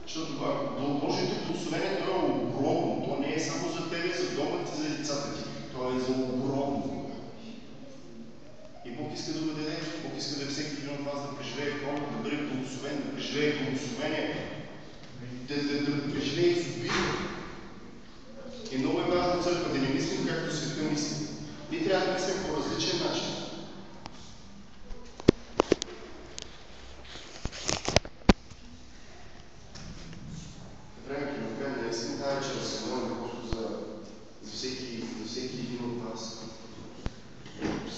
Защото Божието благословение то е огромно. То не е само за тебе, за дома ти, за децата ти. То е за огромно. И Бог иска да го даде. Бог иска да всеки един от вас да преживее пролет, да бъде благословен, да преживее благословение, да преживее изобилие. И много е важно църква да не мислим както света мисли. Ние трябва да мислим по различен начин. Времето на време, не искам тази вечер да се моля просто за всеки един от вас.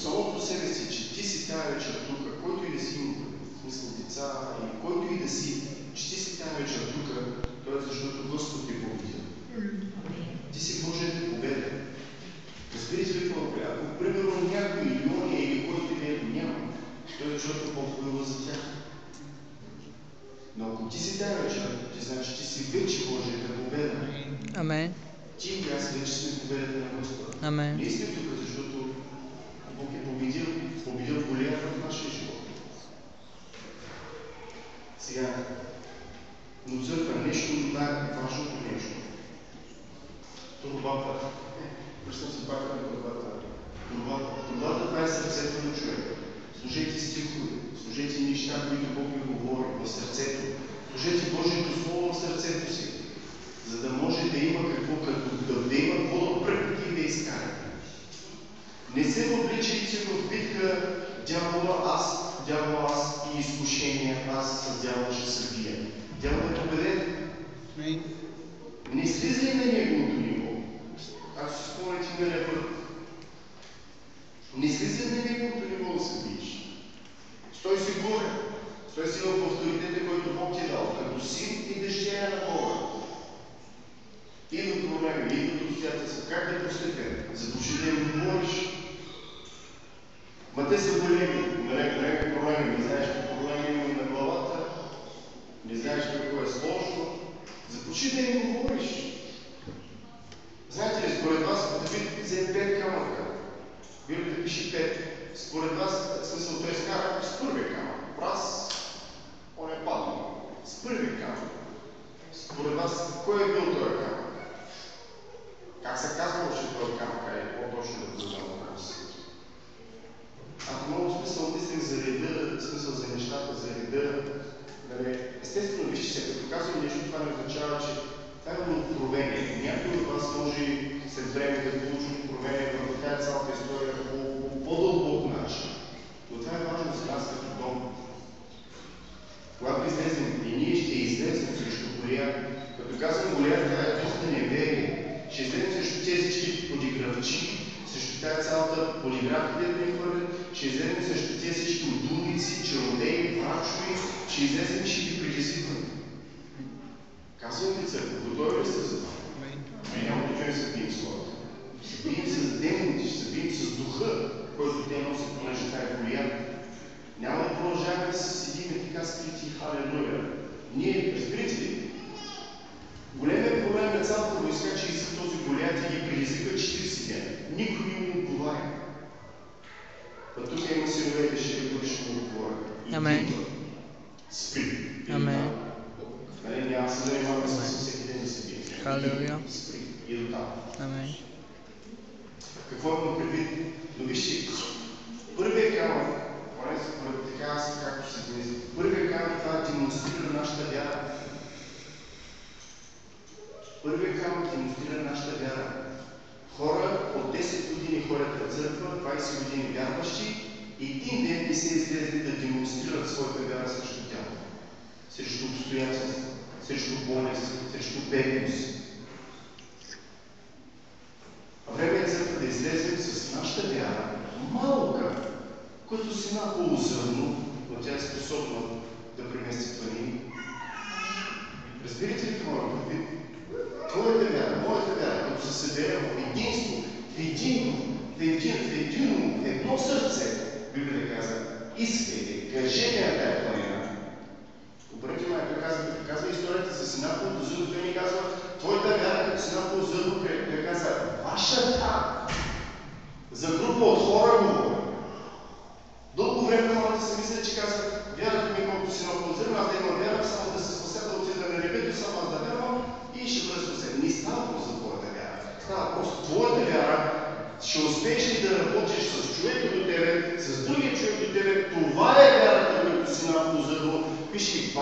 Само по себе си, че ти си тази вечер тук, който и да си има, в смисъл деца, или който и да си, че ти си тази вечер тук, то е защото Господ ти победил. Ти си Божията победа. Разбирате ли какво? Ако примерно някой Илиония или който и няма, то е защото Бог воюва за тях. Но ако ти си тази вечер, ти значи, че си вече Божията победа. Амен. Ти и аз вече сме победата на Господа. Амен. Ние сме тук, защото Бог е победил Голиат в нашия живот. Сега, но църква, нещо най-важното нещо. Турбата. Връщам се пак на турбата. Турбата, това е сърцето на човека. Служете стихове, служете неща, които Бог ми говори в сърцето. Служете Божието Слово в сърцето си, за да може да има да има какво да пръкнете и да изкарате. Не се въвличайте в битка дявола аз и изкушение, аз с дявола ще се бия. Дявол е победен. Не слизай на неговото ниво. Ако си спомняте миналия път. Не слизай на неговото ниво да се биеш. Стой си горе. Стой си в авторитета, който Бог ти е дал. Като син и дъщеря на Бога. Идват проблеми, идват обстоятелства. Как да постъпим? Започни да им говориш. Ма те са големи. Големи проблеми. Не знаеш какво проблеми има на главата. Не знаеш какво е сложно. Започни да им говориш. Знаете ли, според вас, Давид взе 5 камъка. Библията пише 5. Според вас, смисъл, той скара с първия камък. Раз, он е паднал. С първия камък. Според вас, кой е бил този камък? Как се казва още този камък? По-точно да го задам въпрос. Ако много смисъл мислим за реда, смисъл за нещата, за реда, естествено, вижте се, като казвам нещо, това не означава, че това е откровение. Някой от вас може след време да получи откровение върху тази цялата история по по-дълбок начин. Но това е важно за нас като дом. Когато излезем, и ние ще излезем срещу Голиат. Като казвам Голиат, това е доста неверие. Ще излезем срещу тези всички подигравчи, срещу тази цялата подигравки, да ни хвърлят, ще излезем срещу тези всички удумници, чародеи, врачови, ще излезем и ще ги притесним. Казвам ви църква, готови ли сте за това? Няма да чуем се бием с хората. Се бием с демоните, ще се бием с духа, който те носят, понеже това е Голиат. Няма да продължаваме да се седиме така скрити, халелуя. Ние, разбирате ли, големият проблем на цялата войска, че иска този Голиат и ги предизвика 40 дена. Никой не му отговаря. А тук има синове и дъщери, които ще му отговорят. Амен. Спри. Амен. Няма се занимаваме с всеки ден да се бием. Халелуя. Спри. И до там. Амен. Какво имам предвид? Но вижте, първият камък, поне така аз както се мисля, първият камък това демонстрира нашата вяра. Първият камък демонстрира нашата вяра. Хора от 10 години ходят в църква, 20 години вярващи, един ден не се излезли да демонстрират своята вяра срещу тях. Срещу обстоятелства, срещу болест, срещу бедност. Време е църква да излезем с нашата вяра, малка, като си наполо зърно, но тя е способна да премести планини. Разбирате ли какво е предвид? Твоята вяра, моята вяра, като се събере в единство, в едно сърце, Библията каза, искайте, кажете на тая планина. Обърнете ме, той казва историята за сината от Озър, той ни казва, твоята вяра като сината от Озър, той каза, вашата. За група от хора говори. Дълго време хората си мислят, че казват, вярата ми колкото сината от Озър, аз да имам вяра, само да се спася, да отида на небето,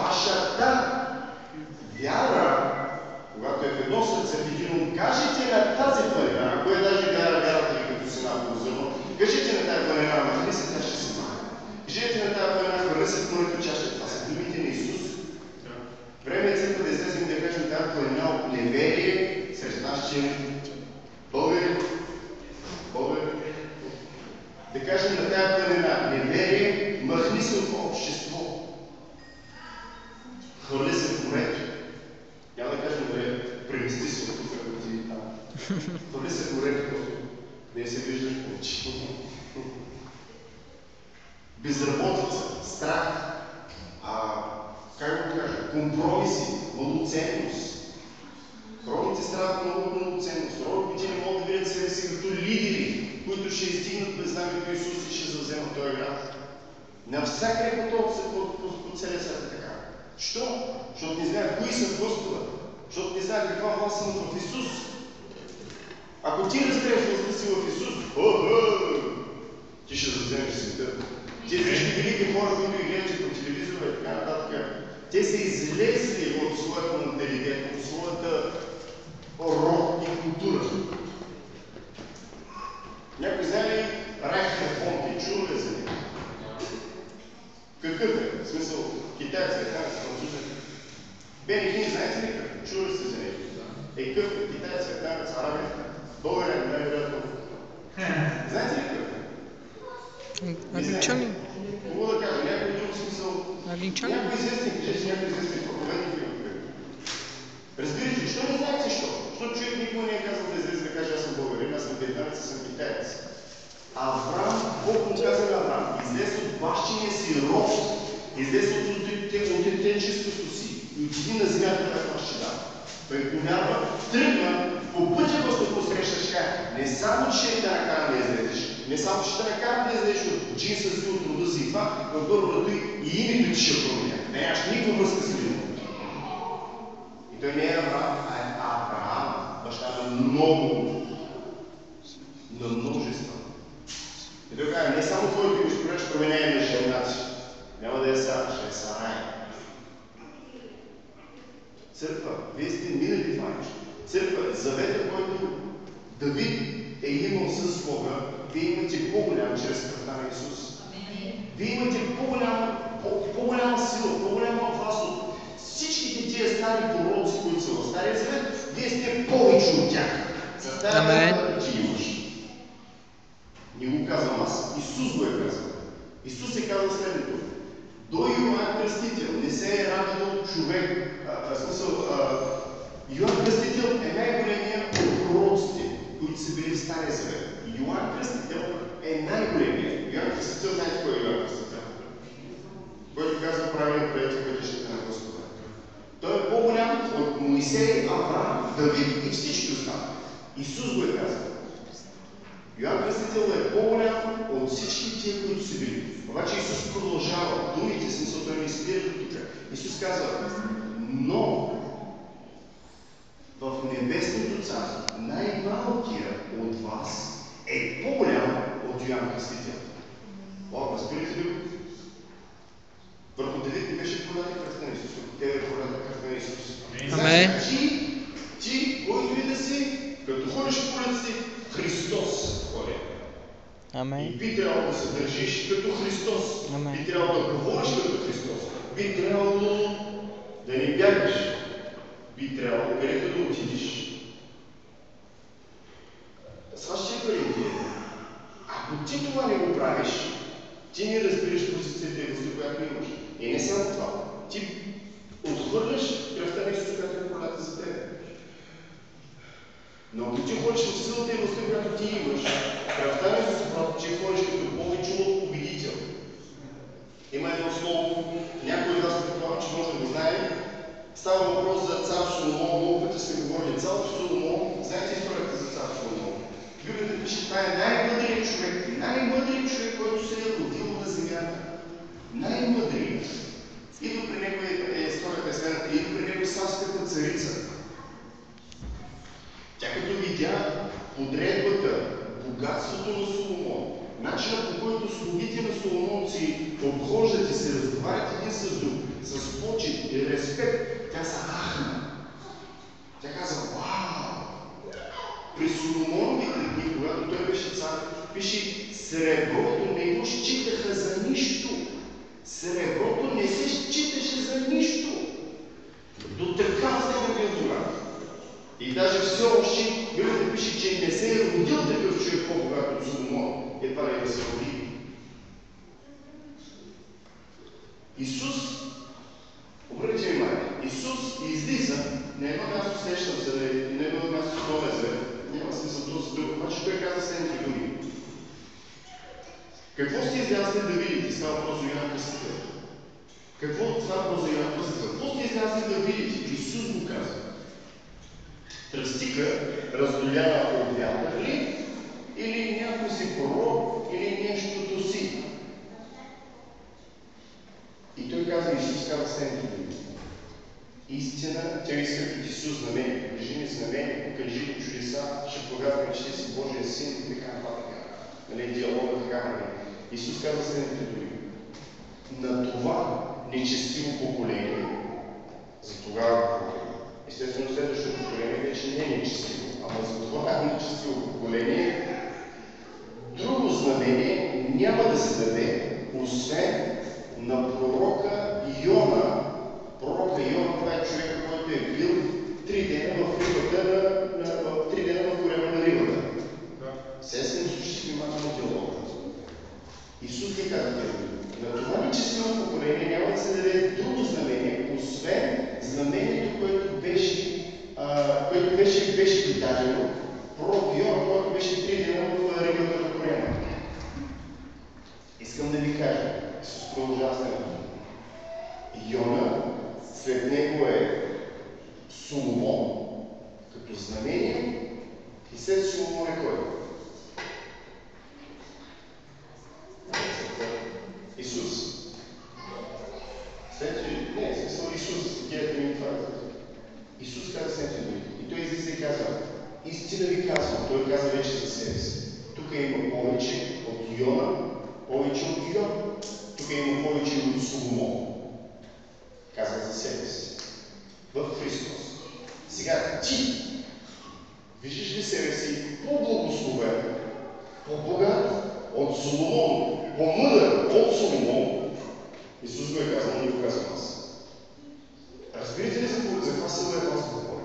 вашата вяра, когато е в едно сърце, едино, кажете на тази планина, ако е даже вярата ви като сенаково зърно, кажете на тази планина, махни се, тя ще се махне. Кажете на тази планина, хвърли се в морето, чаша. Това са думите на Исус. Време е църква да излезем да кажем тази планина от неверие сред нашите българи. Да кажем на тази планина неверие, махни се от това общество. Хвърли се в морето. Няма да кажем, премести се от тук, ако ти там. Хвърли се в морето, не се виждаш повече. Безработица, страх, как го кажа, компромиси, малоценност. Родите страдат много от малоценност. Родите не могат да видят себе си като лидери, които ще издигнат през знамето Исус и ще завземат този град. Навсякъде по целия свят е така. Що? Защото не знаят кои са Господа. Защото не знаят каква власт имат в Исус. Ако ти разбереш властта си в Исус, ти ще завземеш света. Те всички велики хора, които ги гледат по телевизора и така нататък, те са излезли от своята менталитет, от своята род и култура. Някой знае ли Райхер Фонте? Чува ли за него? Какъв е? В смисъл, китайец, американец, французен. Бени Хин, знаете ли какъв? Чува ли сте за него? Какъв е? Китайец, американец, арабен? Българен, най-вероятно. Знаете ли какъв е? Англичанин. Какво да кажа? Някой друг смисъл. Някой известен, кажете някой известен проповедник или какъв. Разбирате ли? Що не знаете защо? Защото човек никога не е казал да излезе да каже, аз съм българин, аз съм вьетнамец, аз съм китаец. Авраам, Бог му каза на Авраам, излез от бащиния си род, излез от детенчеството си и отиди на земята, която аз ще дам. Той повярва, тръгна по пътя, който посрещаш, не само че да накарам да излезеш, не само че да накарам да излезеш от джинса си, от рода си и това, но първо и името ти ще променя. Нямаш никаква връзка с него. И той не е Авраам, а е Авраам, баща на много, на множества. И той казва, не само твоето име ще променяш променяне на жена си. Няма да е Сара, ще е Сарай. Църква, вие сте минали това нещо. Църква, завета, който Давид е имал с Бога, вие имате по-голям чрез кръвта на Исус. Вие имате по-голяма сила, по-голяма власт от всичките тия стари пророци, които са в Стария Завет, вие сте повече от тях. За тази да ти имаш. Не го казвам аз, Исус го е казал. Исус е казал следното. До Йоан Кръстител не се е раждал човек. Йоан Кръстител е най-големия от пророците, които са били в Стария Завет. Йоан Кръстител е най-големия. Йоан Кръстител, знаете кой е Йоан Кръстител? Който казва правилно приятел пътищата на Господа. Той е по-голям от Моисей, Авраам, Давид и всички останали. Исус го е казал. Йоан Кръстител е по-голям от всички тия, които са били. Обаче Исус продължава. Думите, смисъл, той не спира до тук. Исус казва, но в небесното царство най-малкият от вас е по-голям от Йоан Кръстител. Разбирате ли го? Върху Давид не беше пролята кръвта на Исус, върху тебе е пролята кръвта на Исус. Амен. Ти, който и да си, като ходиш по улиците, Христос ходи. Амен. И би трябвало да се държиш като Христос. Амен. Би трябвало да говориш като Христос. Би трябвало да не бягаш. Би трябвало където да отидеш. Сега ще бъде. Ако ти това не го правиш, ти не разбираш позицията и властта, която имаш. И не само това. Ти отхвърляш кръвта на Исус, която е пролята за тебе. Но ако ти ходиш в силата и властта, която ти имаш, кръвта на Исус, ти ходиш като повече от победител. Има едно слово, някой от вас предполага, че може да го знае. Става въпрос за цар Соломон, много пъти сме говорили. Цар Соломон, знаете историята за цар Соломон? Библията пише, това е най-мъдрият човек, който се е родил на земята. Най-мъдрият. Идва при него историята е следната, идва при него савската царица. Тя като видя подредбата, богатството на Соломон, начинът, по който слугите на Соломон си обхождат и се разговарят един с друг, с почет и респект, тя се ахна. Тя каза: вау! При Соломоновите дни, когато той беше цар, пише: среброто не го считаха за нищо. Среброто не се считаше за нищо. До такава степен бил богат. И даже все още Библията пише, че не се е родил такъв човек по-богат от Соломон. Едва ли да се роди. Исус, обърнете внимание, Исус излиза на едно място, срещам се, на едно място в Новия Завет, няма смисъл този друг, обаче той каза следните думи. Какво сте излязли да видите? Става въпрос за Йоан Кръстител. Какво става въпрос за Йоан Кръстител? Какво сте излязли да видите? Исус го каза. Тръстика, раздоляна от вятър ли? Или някой си пророк, или нещото си? И той каза, Исус каза следното думи. Истина, тя иска от Исус знамение. Покажи ми знамение, покажи ми чудеса, ще повярваме, че ти си Божия син и така нататък. Нали, диалога така нали. Исус каза следните думи. На това нечестиво поколение, за тогава поколение, естествено следващото поколение вече не е нечестиво, ама за това нечестиво поколение друго знамение няма да се даде, освен на пророка Йона. Пророка Йона, това е човек, който е бил 3 дена в рибата, 3 дена в корема на рибата. Сега сте ми слушайте внимателно диалога. Исус ги каза: на това нечестиво поколение няма да се даде друго знамение, освен знамението, което беше дадено пророк Йона, който беше 3 дена в рибата на корема. Искам да ви кажа, Исус продължава следното. Йона, след него е Соломон, като знамение, и след Соломон е кой? Исус. Не, смисъл Исус. Гледате ми това. Исус каза следните думи. И той излиза и казва: истина ви казвам. Той каза вече за себе си. Тук има повече от Йона, повече от Йон. Тук има повече от Соломон. Казва за себе си. В Христос. Сега ти виждаш ли себе си по-благословен, по-богат от Соломон, по-мъдър от Соломон? Исус го е казал, не го казвам аз. Разбирате ли за каква сила е власт да говоря?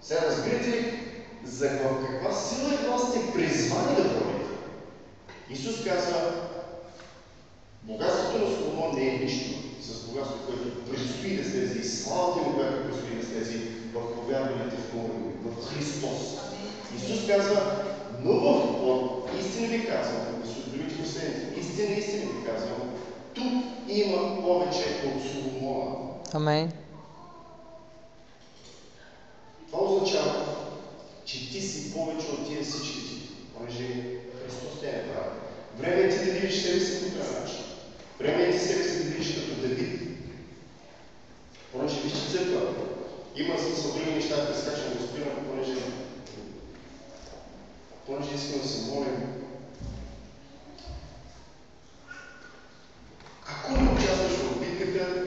Сега разбирате ли за каква сила е власт сте призвани да говорите? Исус казва: богатството на Соломон не е нищо с богатството, което предстои да слезе и славата му, която предстои да слезе в повярването в Христос. Исус казва: но истина ви казвам, Исус думите последните, истина ви казвам, тук има повече от Соломона. Амен. Това означава, че ти си повече от тия всичките, понеже Христос те е направил. Време е ти да видиш себе си по този начин. Време е ти себе си да видиш като Давид. Понеже вижте църква. Има смисъл други неща, да скачам да спирам, понеже искам да се молим. Ако не участваш в битката,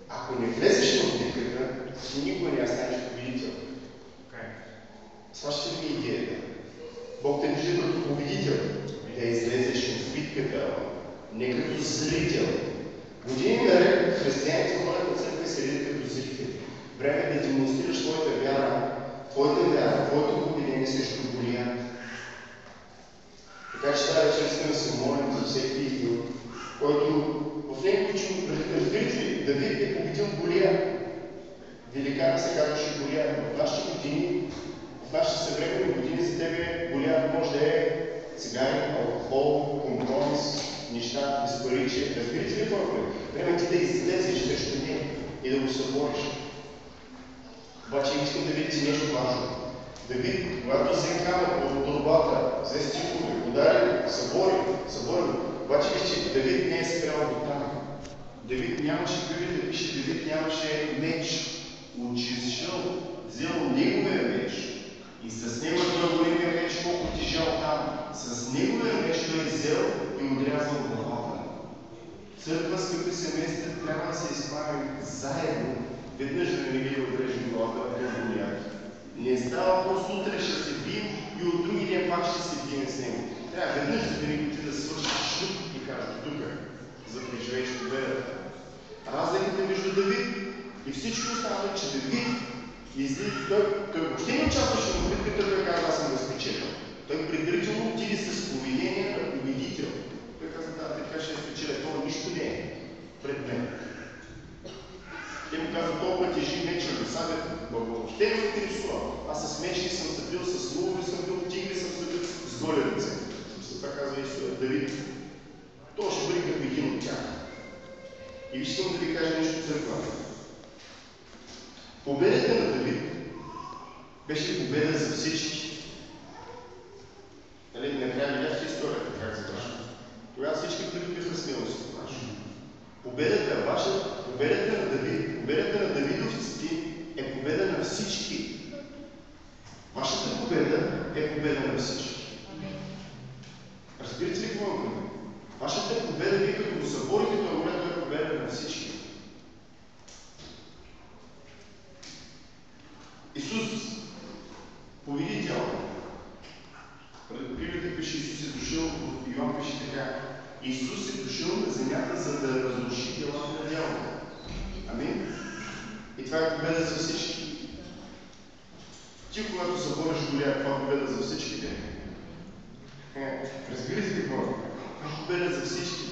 ако не влезеш в битката, никога не станеш победител. Сващате ли ми идеята? Бог те вижда като победител, да излезеш в битката, не като зрител. Години наред християните ходят на църква и седят като зрители. Време е да демонстрираш твоята вяра, твоето победение срещу Голият. Така че тази вечер искам да се молим за всеки идол, който в него разбирате ли, Давид е победил Голият. Великана се казваше Голият. В нашите години, в нашите съвременни години за тебе Голият може да е цигари, алкохол, компромис, неща, безпаричие. Разбирате ли какво е? Време ти да излезеш срещу него и да го събориш. Обаче искам да видите нещо важно. Давид, когато взе камък от торбата, взе стихове, удари, събори. Обаче вижте, Давид не е спрял до там. Давид нямаше, Библията пише, Давид нямаше меч. Отжил, взел неговия меч и с него той големия меч колко тежал там. с неговия меч той взел и отрязал главата. Църква, скъпи семейства, трябва да се изправим заедно. Веднъж да не ги отрежем главата на Голиат. Не става просто утре ще се бием и от други ден пак ще се бием с него. Трябва веднъж да винаги да свършиш шут и кажеш тук, за да живееш победата. Разликата между Давид и всички останали, че Давид той въобще не участваше в битката, той каза, аз съм да спечеля. Той предварително отиде с поведение на победител. Той каза, да, така ще спечеля, това нищо не е пред мен. Те му казват, толкова тежи меча на сабята, въобще не ме интересува. Аз с мечи съм се бил, с луви съм бил, тигри съм се бил, с голи ръце. Това казва Исус Давид. Той ще бъде като един от тях. И искам да ви кажа нещо църква. Победата на Давид беше победа за всички. Нали, накрая видяхте историята, как завършва. Тогава всички придобиха смелост. Победата ваша, победата на Давид, победата на давидовците е победа на всички. Вашата победа е победа на всички. Разбирате ли какво е? Вашата победа, вие като го съборите, това е победа на всички. Исус победи тялото. В Библията пише, Исус е дошъл, в Йоан пише така. Исус е дошъл на земята, за да разруши делата на дявола. Амин? И това е победа за всички. Ти, когато събориш Голиат, това е победа за всички. Разбирате ли какво? Това е победа за всички.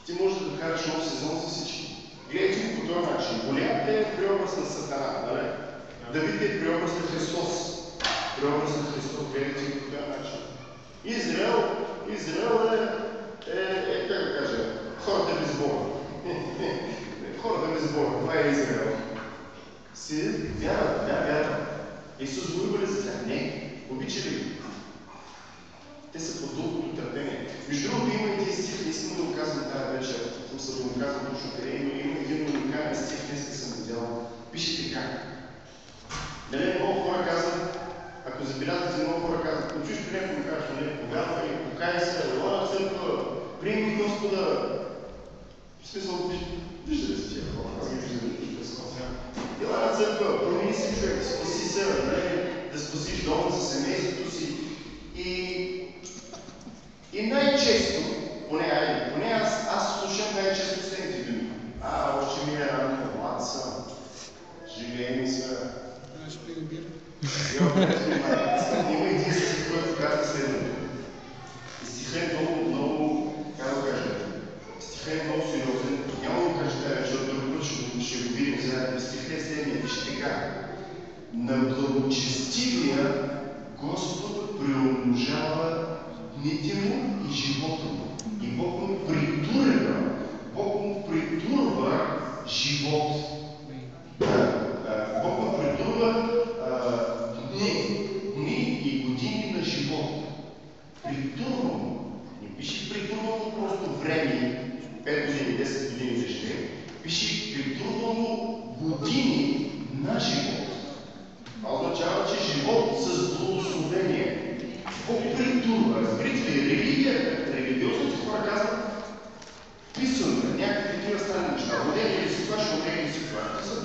Ти можеш да докараш нов сезон за всички. Гледайте го по този начин. Голиат е преобраз на Сатана, нали? Давид е преобраз на Христос. Преобраз на Христос. Гледайте го по този начин. Израел е, как да кажа, хората без Бога. Хората без Бога. Това е Израел. Си вярват. Исус воюва ли за тях? Не. Обича ли? Те са по дългото търпение. Между другото има един стих, не искам да го казвам тази вечер, съм се да го казвам точно къде, но има един уникален стих, днеска съм видял. Пише така. Нали, много хора казват, ако забелязвате, много хора казват, ако чуеш при някой кажеш, нали, повярвай, покай се, ела на църква, приеми Господа. В смисъл, виждали се тия хора, аз ги виждам през това. Ела на църква, промени си човек, спаси се, нали, да спасиш дома за семейството си. И най-често, поне аз слушам най-често следните думи. Още ми е рано, млад съм, живеем са. Има един стих, който казва следното. Стиха е много, как да кажа, стиха е много сериозен. Няма да го кажа тази вечер, друг път ще го видим заедно. Стиха е следния, пише така. На благочестивия Господ приумножава дните му и живота му. И Бог му притурва живот. Бог му притурва дни и години на живот. Притурва му. Не пише притурва му просто време, 5 години, 10 години за живее. Пише притурва му години на живот. Това означава, че живот с благословение. Бог притурва. Разбирате ли, религиозните хора казват, писано някакви такива странни неща. Водени ли си това, ще водени ли си това. Те са